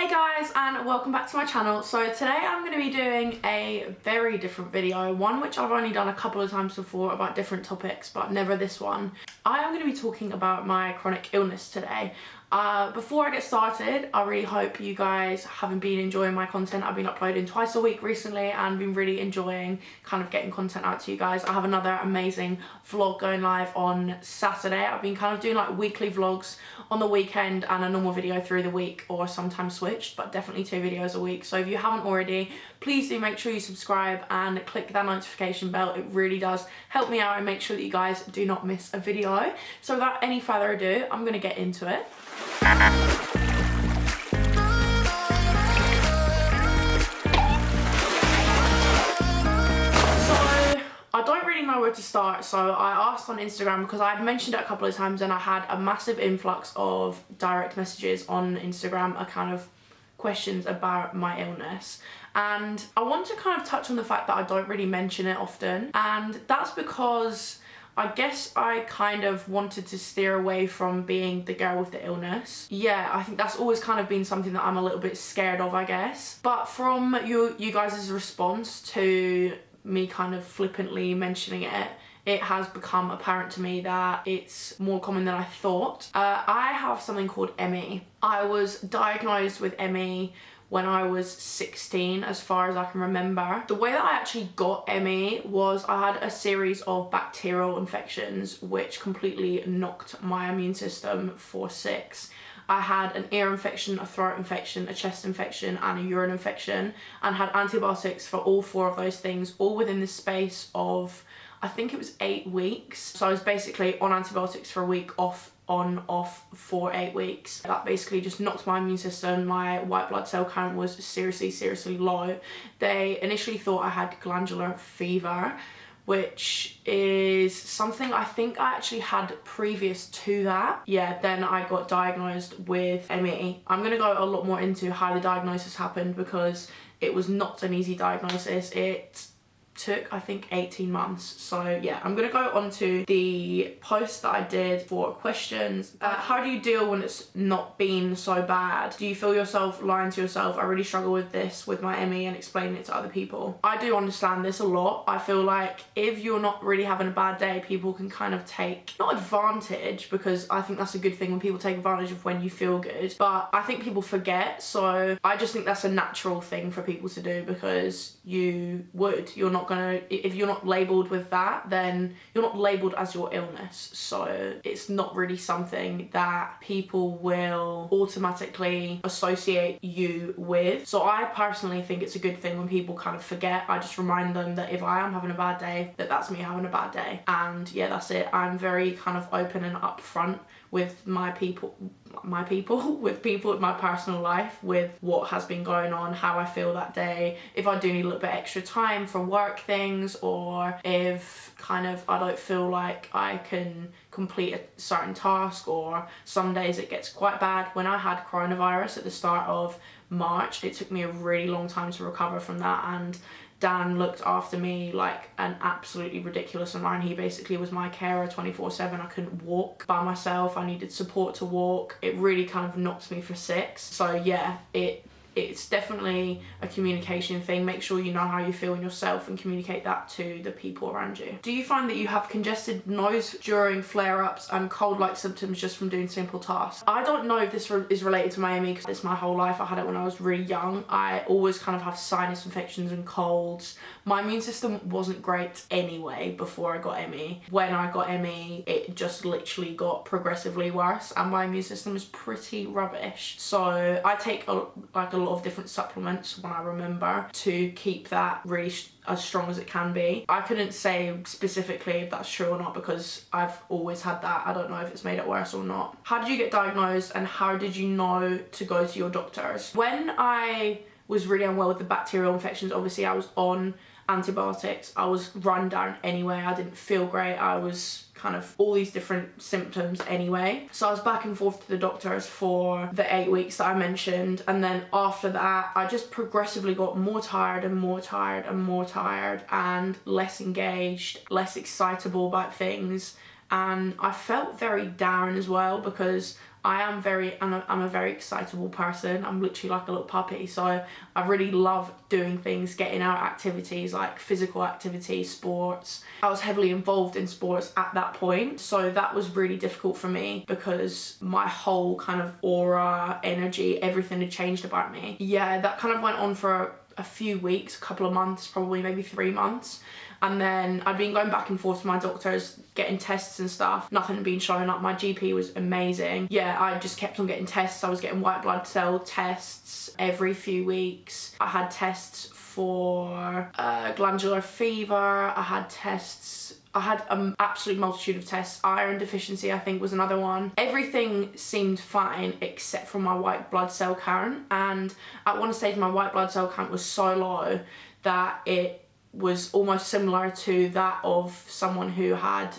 Hey guys, and welcome back to my channel. So today I'm going to be doing a very different video, one which I've only done a couple of times before about different topics, but never this one. I am going to be talking about my chronic illness today. Before I get started, I really hope you guys have been enjoying my content. I've been uploading twice a week recently and been really enjoying kind of getting content out to you guys. I have another amazing vlog going live on Saturday. I've been kind of doing like weekly vlogs on the weekend and a normal video through the week, or sometimes switched, but definitely 2 videos a week. So if you haven't already, please do make sure you subscribe and click that notification bell. It really does help me out and make sure that you guys do not miss a video. So without any further ado, I'm going to get into it. I don't really know where to start, so I asked on Instagram because I had mentioned it a couple of times and I had a massive influx of direct messages on Instagram, a kind of questions about my illness, and I want to kind of touch on the fact that I don't really mention it often, and that's because I guess I kind of wanted to steer away from being the girl with the illness. Yeah, I think that's always kind of been something that I'm a little bit scared of, I guess. But from you guys' response to me kind of flippantly mentioning it, it has become apparent to me that it's more common than I thought. I have something called ME. I was diagnosed with ME when I was 16, as far as I can remember. The way that I actually got ME was I had a series of bacterial infections which completely knocked my immune system for 6. I had an ear infection, a throat infection, a chest infection, and a urine infection, and had antibiotics for all 4 of those things, all within the space of, I think it was 8 weeks. So I was basically on antibiotics for a week, off for 8 weeks. That basically just knocked my immune system. My white blood cell count was seriously low. They initially thought I had glandular fever, which is something I think I actually had previous to that. Yeah, then I got diagnosed with ME. I'm gonna go a lot more into how the diagnosis happened because it was not an easy diagnosis. It took, I think, 18 months. So yeah, I'm gonna go on to the post that I did for questions. How do you deal when it's not been so bad? Do you feel yourself lying to yourself? I really struggle with this with my ME and explaining it to other people. I do understand this a lot. I feel like if you're not really having a bad day, people can kind of take, not advantage, because I think that's a good thing when people take advantage of when you feel good, but I think people forget. So I just think that's a natural thing for people to do, because you're not gonna, if you're not labelled with that, then you're not labelled as your illness, so it's not really something that people will automatically associate you with. So I personally think it's a good thing when people kind of forget. I just remind them that if I am having a bad day, that's me having a bad day, and yeah, that's it. I'm very kind of open and upfront with with people in my personal life, with what has been going on, how I feel that day, if I do need a little bit extra time for work things, or if kind of I don't feel like I can complete a certain task, or some days it gets quite bad. When I had coronavirus at the start of March, it took me a really long time to recover from that, and Dan looked after me like an absolutely ridiculous amount. He basically was my carer 24/7. I couldn't walk by myself. I needed support to walk. It really kind of knocked me for 6. So yeah, it's definitely a communication thing. Make sure you know how you feel in yourself and communicate that to the people around you. Do you find that you have congested nose during flare-ups and cold-like symptoms just from doing simple tasks? I don't know if this is related to my ME, because it's my whole life. I had it when I was really young. I always kind of have sinus infections and colds. My immune system wasn't great anyway before I got ME. When I got ME, it just literally got progressively worse, and my immune system is pretty rubbish. So I take a lot of different supplements when I remember, to keep that really as strong as it can be. I couldn't say specifically if that's true or not, because I've always had that. I don't know if it's made it worse or not. How did you get diagnosed, and how did you know to go to your doctors? When I was really unwell with the bacterial infections, obviously I was on antibiotics. I was run down anyway. I didn't feel great. I was kind of all these different symptoms anyway. So I was back and forth to the doctors for the 8 weeks that I mentioned, and then after that I just progressively got more tired and more tired and more tired, and less engaged, less excitable about things, and I felt very down as well, because I'm a very excitable person. I'm literally like a little puppy, so I really love doing things, getting out activities like physical activities, sports. I was heavily involved in sports at that point, so that was really difficult for me because my whole kind of aura, energy, everything had changed about me. Yeah, that kind of went on for a few weeks, a couple of months, probably maybe 3 months. And then I'd been going back and forth to my doctors, getting tests and stuff. Nothing had been showing up. My GP was amazing. Yeah, I just kept on getting tests. I was getting white blood cell tests every few weeks. I had tests for glandular fever. I had an absolute multitude of tests. Iron deficiency, I think, was another one. Everything seemed fine except for my white blood cell count. And at one stage, my white blood cell count was so low that it was almost similar to that of someone who had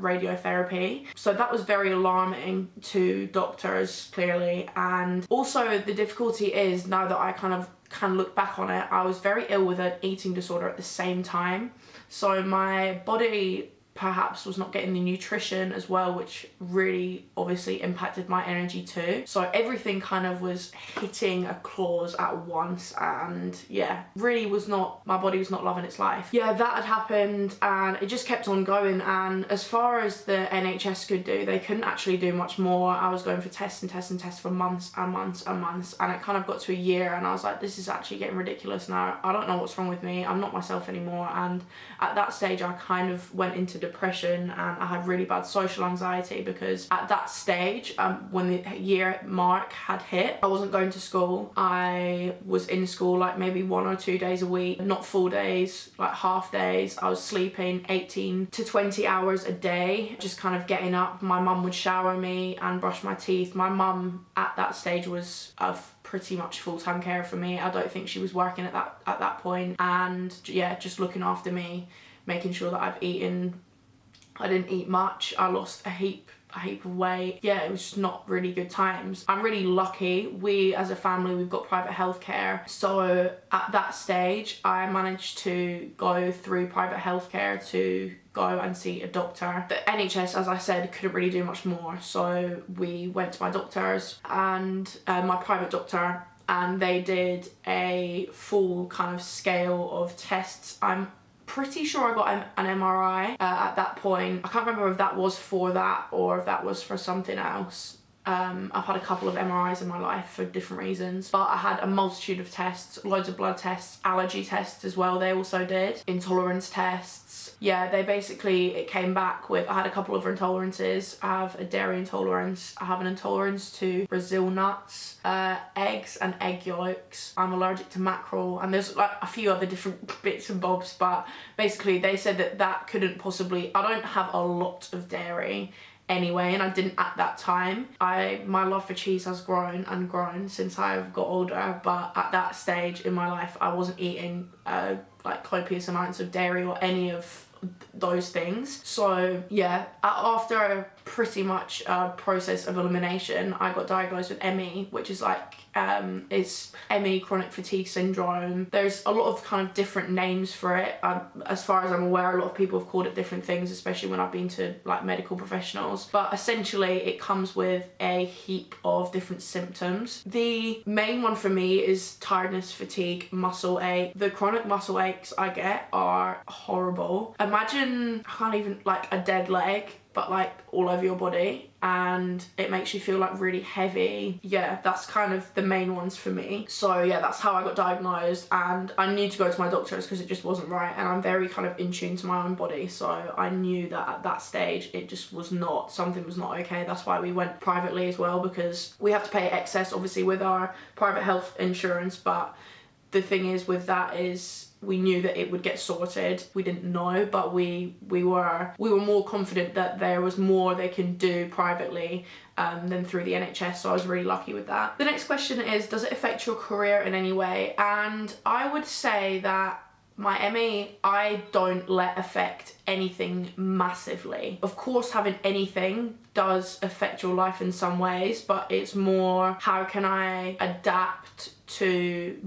radiotherapy. So that was very alarming to doctors, clearly. And also the difficulty is, now that I kind of look back on it, I was very ill with an eating disorder at the same time. So my body perhaps was not getting the nutrition as well, which really obviously impacted my energy too. So everything kind of was hitting a clause at once, and yeah, really my body was not loving its life. Yeah, that had happened and it just kept on going, and as far as the NHS could do, they couldn't actually do much more. I was going for tests and tests and tests for months and months and months, and it kind of got to a year and I was like, this is actually getting ridiculous now. I don't know what's wrong with me. I'm not myself anymore. And at that stage I kind of went into depression, and I had really bad social anxiety because at that stage, when the year mark had hit, I wasn't going to school. I was in school like maybe 1 or 2 days a week, not full days, like half days. I was sleeping 18 to 20 hours a day, just kind of getting up. My mum would shower me and brush my teeth. My mum at that stage was of pretty much full-time care for me. I don't think she was working at that point. And yeah, just looking after me, making sure that I've eaten. I didn't eat much. I lost a heap of weight. Yeah, it was just not really good times. I'm really lucky. We as a family, we've got private healthcare. So at that stage, I managed to go through private healthcare to go and see a doctor. The NHS, as I said, couldn't really do much more. So we went to my doctors and my private doctor, and they did a full kind of scale of tests. I'm pretty sure I got an MRI at that point. I can't remember if that was for that or if that was for something else. I've had a couple of MRIs in my life for different reasons, but I had a multitude of tests, loads of blood tests, allergy tests as well, they also did, intolerance tests. Yeah, it came back with, I had a couple of intolerances. I have a dairy intolerance, I have an intolerance to Brazil nuts, eggs and egg yolks. I'm allergic to mackerel, and there's like a few other different bits and bobs, but basically they said that couldn't possibly, I don't have a lot of dairy anyway, and I didn't at that time. My love for cheese has grown and grown since I've got older, but at that stage in my life I wasn't eating like copious amounts of dairy or any of those things. So yeah, after pretty much a process of elimination, I got diagnosed with ME, which is like it's ME, chronic fatigue syndrome. There's a lot of kind of different names for it. As far as I'm aware, a lot of people have called it different things, especially when I've been to like medical professionals. But essentially it comes with a heap of different symptoms. The main one for me is tiredness, fatigue, muscle ache. The chronic muscle aches I get are horrible. Imagine, I can't even, like a dead leg, but like all over your body, and it makes you feel like really heavy. Yeah, that's kind of the main ones for me. So yeah, that's how I got diagnosed, and I need to go to my doctors because it just wasn't right, and I'm very kind of in tune to my own body, so I knew that at that stage it just was not, something was not okay. That's why we went privately as well, because we have to pay excess obviously with our private health insurance, but the thing is with that is we knew that it would get sorted. We didn't know, but we were more confident that there was more they can do privately than through the NHS, so I was really lucky with that. The next question is, does it affect your career in any way? And I would say that my ME, I don't let affect anything massively. Of course, having anything does affect your life in some ways, but it's more how can I adapt to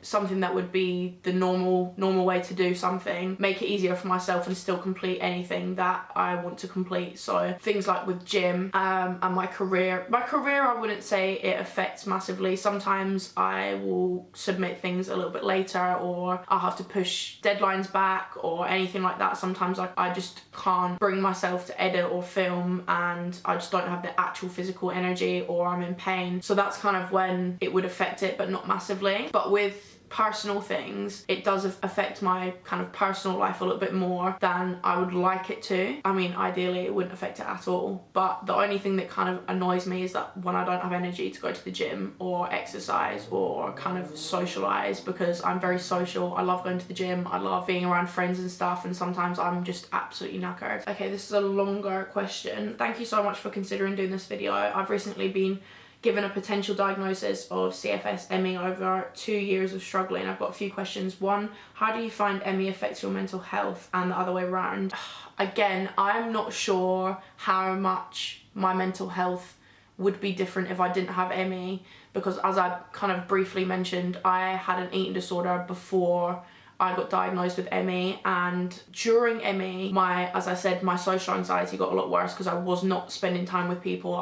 something that would be the normal way to do something, make it easier for myself and still complete anything that I want to complete. So things like with gym and my career I wouldn't say it affects massively. Sometimes I will submit things a little bit later, or I'll have to push deadlines back or anything like that. Sometimes I just can't bring myself to edit or film, and I just don't have the actual physical energy, or I'm in pain. So that's kind of when it would affect it, but not massively. But with personal things, it does affect my kind of personal life a little bit more than I would like it to. I mean, ideally it wouldn't affect it at all, but the only thing that kind of annoys me is that when I don't have energy to go to the gym or exercise or kind of socialize, because I'm very social. I love going to the gym, I love being around friends and stuff, and sometimes I'm just absolutely knackered. Okay, this is a longer question. Thank you so much for considering doing this video. I've recently been given a potential diagnosis of CFS-ME over 2 years of struggling. I've got a few questions. One, how do you find ME affects your mental health, and the other way around? Again, I'm not sure how much my mental health would be different if I didn't have ME, because as I kind of briefly mentioned, I had an eating disorder before I got diagnosed with ME, and during ME, as I said, my social anxiety got a lot worse because I was not spending time with people.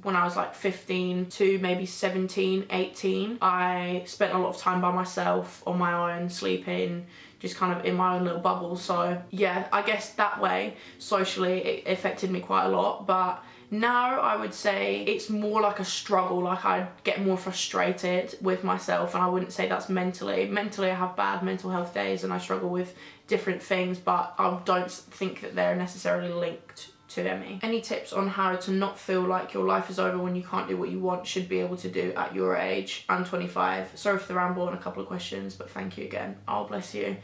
When I was like 15 to maybe 17, 18, I spent a lot of time by myself, on my own, sleeping, just kind of in my own little bubble. So yeah, I guess that way, socially, it affected me quite a lot. But now I would say it's more like a struggle. Like I get more frustrated with myself, and I wouldn't say that's mentally. Mentally, I have bad mental health days and I struggle with different things, but I don't think that they're necessarily linked to ME. Any tips on how to not feel like your life is over when you can't do what you should be able to do at your age? I'm 25. Sorry for the ramble and a couple of questions, but thank you again. Oh, bless you.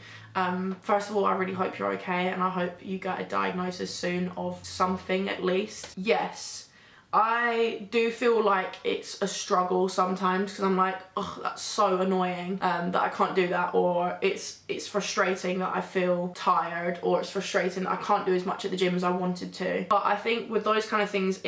First of all, I really hope you're okay, and I hope you get a diagnosis soon of something at least. Yes, I do feel like it's a struggle sometimes, because I'm like, oh, that's so annoying that I can't do that, or it's frustrating that I feel tired, or it's frustrating that I can't do as much at the gym as I wanted to. But I think with those kind of things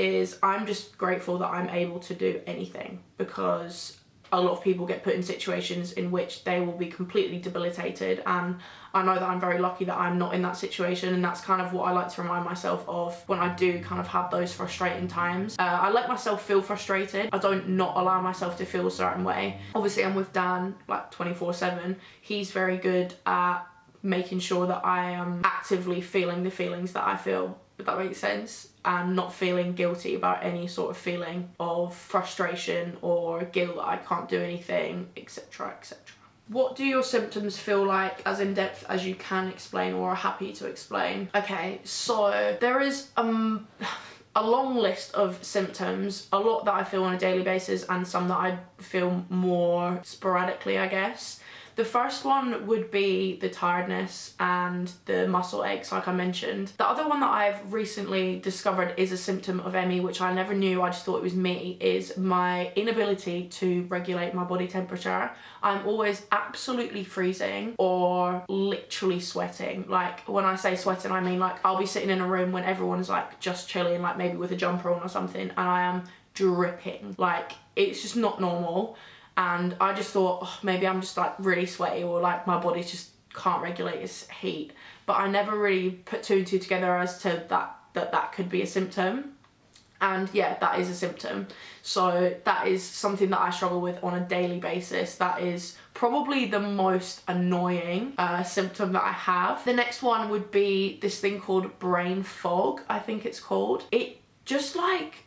I'm just grateful that I'm able to do anything, because a lot of people get put in situations in which they will be completely debilitated, and I know that I'm very lucky that I'm not in that situation, and that's kind of what I like to remind myself of when I do kind of have those frustrating times. I let myself feel frustrated. I don't not allow myself to feel a certain way. Obviously, I'm with Dan like 24/7. He's very good at making sure that I am actively feeling the feelings that I feel, if that makes sense, and not feeling guilty about any sort of feeling of frustration or guilt that I can't do anything, etc, etc. What do your symptoms feel like, as in depth as you can explain or are happy to explain? Okay, so there is a long list of symptoms, a lot that I feel on a daily basis and some that I feel more sporadically, I guess. The first one would be the tiredness and the muscle aches, like I mentioned. The other one that I've recently discovered is a symptom of ME, which I never knew, I just thought it was me, is my inability to regulate my body temperature. I'm always absolutely freezing or literally sweating. Like, when I say sweating, I mean like I'll be sitting in a room when everyone's like just chilling, like maybe with a jumper on or something, and I am dripping. Like, it's just not normal. And I just thought, oh, maybe I'm just like really sweaty, or like my body just can't regulate its heat. But I never really put two and two together as to that could be a symptom. And yeah, that is a symptom. So that is something that I struggle with on a daily basis. That is probably the most annoying symptom that I have. The next one would be this thing called brain fog, I think it's called. It just like,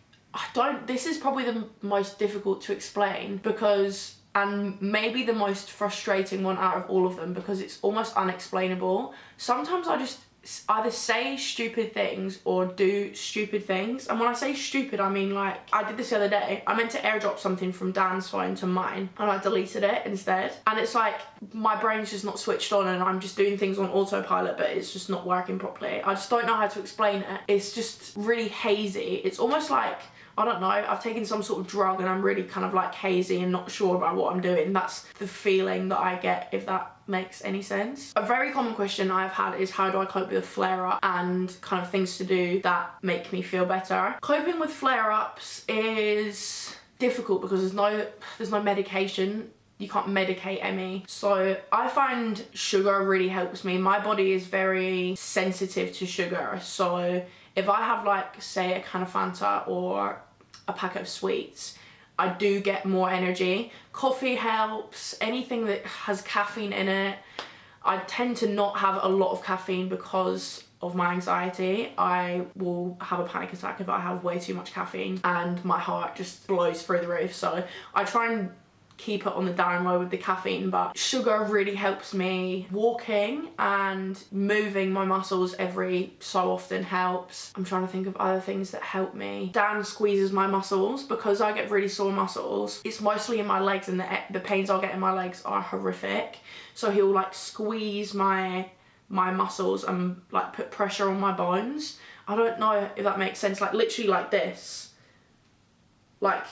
this is probably the most difficult to explain, because, and maybe the most frustrating one out of all of them, because it's almost unexplainable. Sometimes I just either say stupid things or do stupid things. And when I say stupid, I mean like, I did this the other day. I meant to airdrop something from Dan's phone to mine, and I deleted it instead. And it's like, my brain's just not switched on, and I'm just doing things on autopilot, but it's just not working properly. I just don't know how to explain it. It's just really hazy. It's almost like, I don't know, I've taken some sort of drug and I'm really kind of like hazy and not sure about what I'm doing. That's the feeling that I get, if that makes any sense. A very common question I've had is, how do I cope with a flare-up, and kind of things to do that make me feel better. Coping with flare-ups is difficult because there's no medication medicate ME. So I find sugar really helps me. My body is very sensitive to sugar. So if I have like, say, a can of Fanta or a packet of sweets, I do get more energy. Coffee helps, anything that has caffeine in it. I tend to not have a lot of caffeine because of my anxiety. I will have a panic attack if I have way too much caffeine and my heart just blows through the roof. So I try and keep it on the down low with the caffeine, but sugar really helps me. Walking and moving my muscles every so often helps. I'm trying to think of other things that help me. Dan squeezes my muscles because I get really sore muscles. It's mostly in my legs, and the pains I'll get in my legs are horrific. So he'll like squeeze my muscles and like put pressure on my bones. I don't know if that makes sense, like literally like this. Like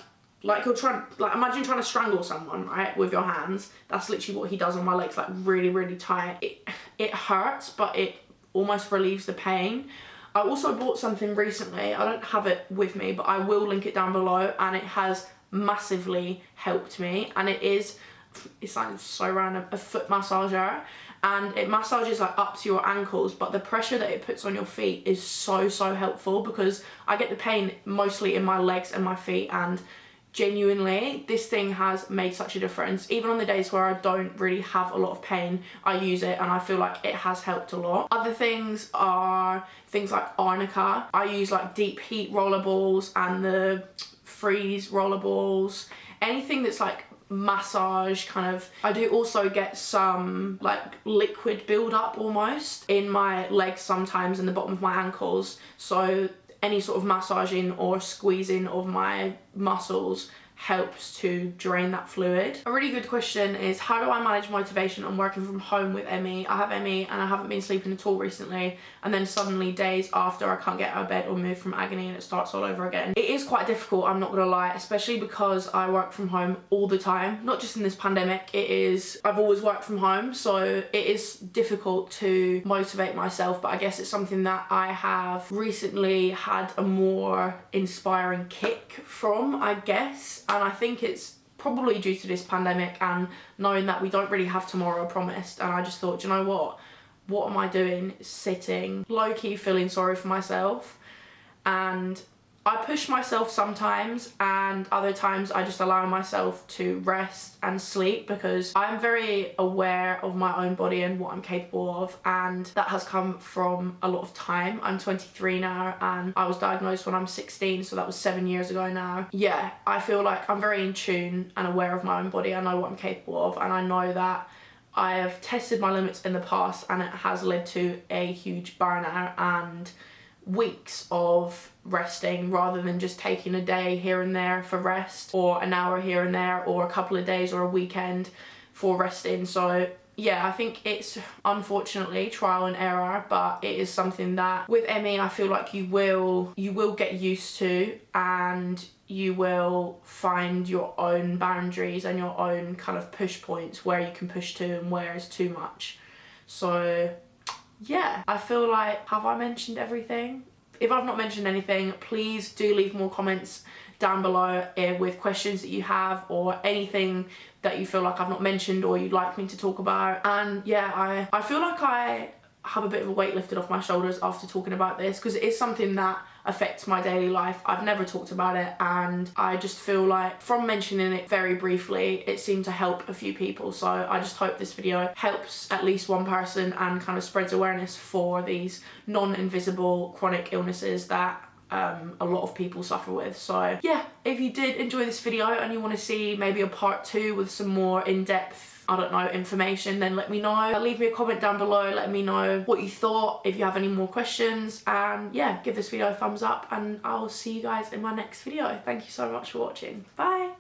you're trying, like imagine trying to strangle someone, right, with your hands. That's literally what he does on my legs, like really, really tight. It hurts, but it almost relieves the pain. I also bought something recently. I don't have it with me, but I will link it down below, and it has massively helped me. And it sounds so random, a foot massager. And it massages like up to your ankles, but the pressure that it puts on your feet is so, so helpful, because I get the pain mostly in my legs and my feet, and genuinely this thing has made such a difference. Even on the days where I don't really have a lot of pain, I use it and I feel like it has helped a lot. Other things are things like arnica. I use like deep heat roller balls and the freeze roller balls, anything that's like massage kind of. I do also get some like liquid build-up almost in my legs sometimes and the bottom of my ankles, so any sort of massaging or squeezing of my muscles helps to drain that fluid. A really good question is, how do I manage motivation on working from home with ME? I have ME and I haven't been sleeping at all recently, and then suddenly days after I can't get out of bed or move from agony and it starts all over again. It is quite difficult, I'm not gonna lie, especially because I work from home all the time, not just in this pandemic. I've always worked from home, so it is difficult to motivate myself, but I guess it's something that I have recently had a more inspiring kick from, I guess. And I think it's probably due to this pandemic and knowing that we don't really have tomorrow promised. And I just thought, you know what am I doing sitting, low-key feeling sorry for myself? And I push myself sometimes, and other times I just allow myself to rest and sleep, because I'm very aware of my own body and what I'm capable of, and that has come from a lot of time. I'm 23 now and I was diagnosed when I'm 16, so that was 7 years ago now. Yeah, I feel like I'm very in tune and aware of my own body. I know what I'm capable of, and I know that I have tested my limits in the past, and it has led to a huge burnout and weeks of resting rather than just taking a day here and there for rest, or an hour here and there, or a couple of days or a weekend for resting. So yeah, I think it's unfortunately trial and error, but it is something that with ME I feel like you will get used to, and you will find your own boundaries and your own kind of push points where you can push to and where is too much. So yeah, I feel like, have I mentioned everything? If I've not mentioned anything, please do leave more comments down below with questions that you have, or anything that you feel like I've not mentioned or you'd like me to talk about. And yeah, I feel like I have a bit of a weight lifted off my shoulders after talking about this, because it is something that affects my daily life. I've never talked about it, and I just feel like from mentioning it very briefly, it seemed to help a few people. So I just hope this video helps at least one person and kind of spreads awareness for these non-invisible chronic illnesses that a lot of people suffer with. So yeah, if you did enjoy this video and you want to see maybe a part 2 with some more in-depth, I don't know, information, then let me know. Leave me a comment down below, let me know what you thought, if you have any more questions, and yeah, give this video a thumbs up, and I'll see you guys in my next video. Thank you so much for watching. Bye!